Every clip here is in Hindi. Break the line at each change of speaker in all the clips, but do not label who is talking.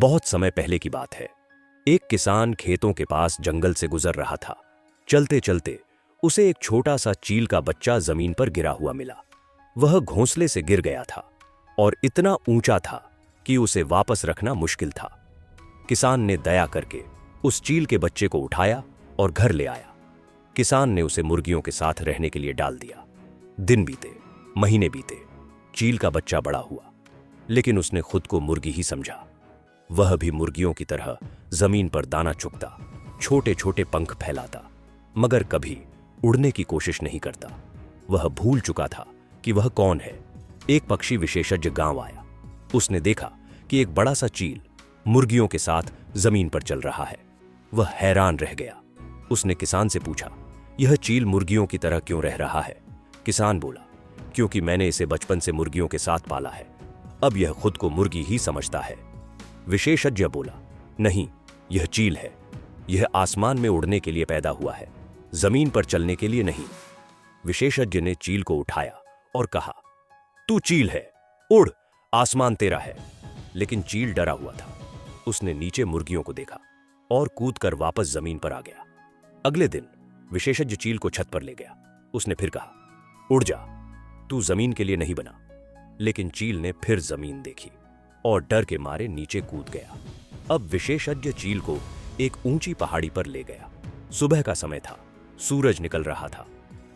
बहुत समय पहले की बात है। एक किसान खेतों के पास जंगल से गुजर रहा था। चलते चलते उसे एक छोटा सा चील का बच्चा जमीन पर गिरा हुआ मिला। वह घोंसले से गिर गया था और इतना ऊंचा था कि उसे वापस रखना मुश्किल था। किसान ने दया करके उस चील के बच्चे को उठाया और घर ले आया। किसान ने उसे मुर्गियों के साथ रहने के लिए डाल दिया। दिन बीते, महीने बीते, चील का बच्चा बड़ा हुआ, लेकिन उसने खुद को मुर्गी ही समझा। वह भी मुर्गियों की तरह जमीन पर दाना चुगता, छोटे छोटे पंख फैलाता, मगर कभी उड़ने की कोशिश नहीं करता। वह भूल चुका था कि वह कौन है। एक पक्षी विशेषज्ञ गांव आया। उसने देखा कि एक बड़ा सा चील मुर्गियों के साथ जमीन पर चल रहा है। वह हैरान रह गया। उसने किसान से पूछा, यह चील मुर्गियों की तरह क्यों रह रहा है? किसान बोला, क्योंकि मैंने इसे बचपन से मुर्गियों के साथ पाला है। अब यह खुद को मुर्गी ही समझता है। विशेषज्ञ बोला, नहीं, यह चील है। यह आसमान में उड़ने के लिए पैदा हुआ है, जमीन पर चलने के लिए नहीं। विशेषज्ञ ने चील को उठाया और कहा, तू चील है, उड़, आसमान तेरा है। लेकिन चील डरा हुआ था। उसने नीचे मुर्गियों को देखा और कूदकर वापस जमीन पर आ गया। अगले दिन विशेषज्ञ चील को छत पर ले गया। उसने फिर कहा, उड़ जा, तू जमीन के लिए नहीं बना। लेकिन चील ने फिर जमीन देखी और डर के मारे नीचे कूद गया। अब विशेषज्ञ चील को एक ऊंची पहाड़ी पर ले गया। सुबह का समय था, सूरज निकल रहा था,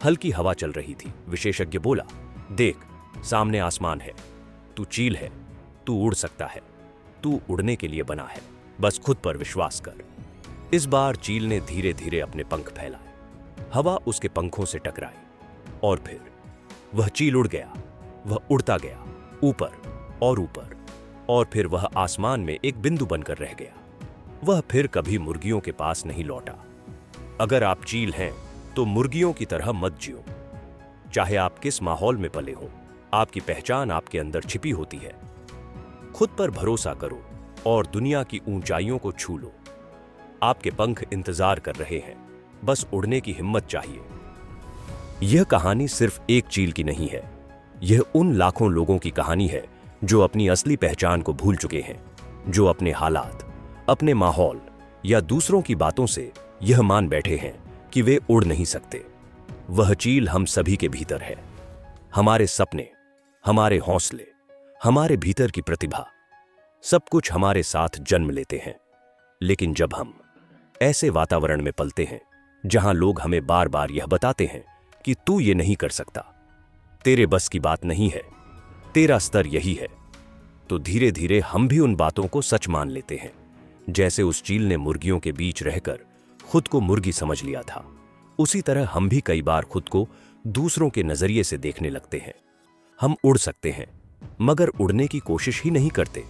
हल्की हवा चल रही थी। विशेषज्ञ बोला, देख, सामने आसमान है। तू चील है, तू उड़ सकता है, तू उड़ने के लिए बना है, बस खुद पर विश्वास कर। इस बार चील ने धीरे धीरे अपने पंख फैलाए। हवा उसके पंखों से टकराई और फिर वह चील उड़ गया। वह उड़ता गया, ऊपर और ऊपर, और फिर वह आसमान में एक बिंदु बनकर रह गया। वह फिर कभी मुर्गियों के पास नहीं लौटा। अगर आप चील हैं तो मुर्गियों की तरह मत जियो। चाहे आप किस माहौल में पले हो, आपकी पहचान आपके अंदर छिपी होती है। खुद पर भरोसा करो और दुनिया की ऊंचाइयों को छू लो। आपके पंख इंतजार कर रहे हैं, बस उड़ने की हिम्मत चाहिए। यह कहानी सिर्फ एक चील की नहीं है। यह उन लाखों लोगों की कहानी है जो अपनी असली पहचान को भूल चुके हैं, जो अपने हालात, अपने माहौल या दूसरों की बातों से यह मान बैठे हैं कि वे उड़ नहीं सकते। वह चील हम सभी के भीतर है। हमारे सपने, हमारे हौसले, हमारे भीतर की प्रतिभा, सब कुछ हमारे साथ जन्म लेते हैं। लेकिन जब हम ऐसे वातावरण में पलते हैं जहां लोग हमें बार बार यह बताते हैं कि तू ये नहीं कर सकता, तेरे बस की बात नहीं है, तेरा स्तर यही है, तो धीरे धीरे हम भी उन बातों को सच मान लेते हैं। जैसे उस चील ने मुर्गियों के बीच रहकर खुद को मुर्गी समझ लिया था, उसी तरह हम भी कई बार खुद को दूसरों के नजरिए से देखने लगते हैं। हम उड़ सकते हैं, मगर उड़ने की कोशिश ही नहीं करते।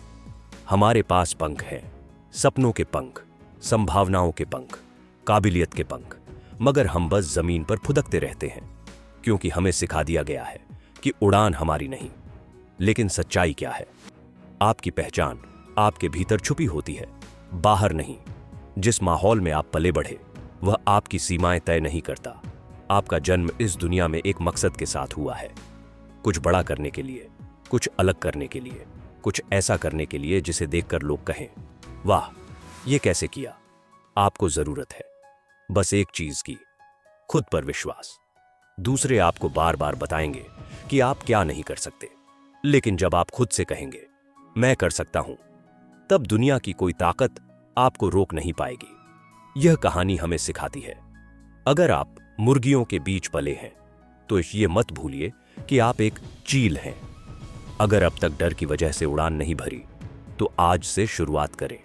हमारे पास पंख हैं, सपनों के पंख, संभावनाओं के पंख, काबिलियत के पंख, मगर हम बस जमीन पर फुदकते रहते हैं, क्योंकि हमें सिखा दिया गया है कि उड़ान हमारी नहीं। लेकिन सच्चाई क्या है? आपकी पहचान आपके भीतर छुपी होती है, बाहर नहीं। जिस माहौल में आप पले बढ़े, वह आपकी सीमाएं तय नहीं करता। आपका जन्म इस दुनिया में एक मकसद के साथ हुआ है, कुछ बड़ा करने के लिए, कुछ अलग करने के लिए, कुछ ऐसा करने के लिए जिसे देखकर लोग कहें, वाह, ये कैसे किया। आपको जरूरत है बस एक चीज की, खुद पर विश्वास। दूसरे आपको बार बार बताएंगे कि आप क्या नहीं कर सकते, लेकिन जब आप खुद से कहेंगे, मैं कर सकता हूं, तब दुनिया की कोई ताकत आपको रोक नहीं पाएगी। यह कहानी हमें सिखाती है, अगर आप मुर्गियों के बीच पले हैं तो ये मत भूलिए कि आप एक चील हैं। अगर अब तक डर की वजह से उड़ान नहीं भरी, तो आज से शुरुआत करें।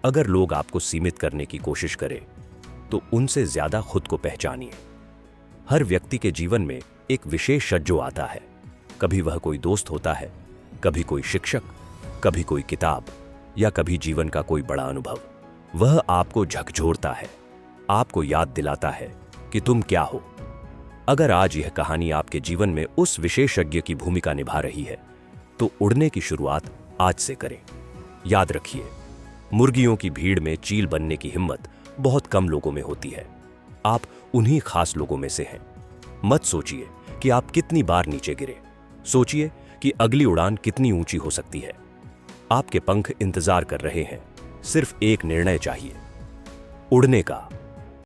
अगर लोग आपको सीमित करने की कोशिश करें, तो उनसे ज्यादा खुद को पहचानिए। हर व्यक्ति के जीवन में एक विशेष सज्जो आता है। कभी वह कोई दोस्त होता है, कभी कोई शिक्षक, कभी कोई किताब, या कभी जीवन का कोई बड़ा अनुभव। वह आपको झकझोरता है, आपको याद दिलाता है कि तुम क्या हो। अगर आज यह कहानी आपके जीवन में उस विशेषज्ञ की भूमिका निभा रही है, तो उड़ने की शुरुआत आज से करें। याद रखिए, मुर्गियों की भीड़ में चील बनने की हिम्मत बहुत कम लोगों में होती है। आप उन्हीं खास लोगों में से हैं। मत सोचिए कि आप कितनी बार नीचे गिरे, सोचिए कि अगली उड़ान कितनी ऊंची हो सकती है। आपके पंख इंतजार कर रहे हैं। सिर्फ एक निर्णय चाहिए, उड़ने का।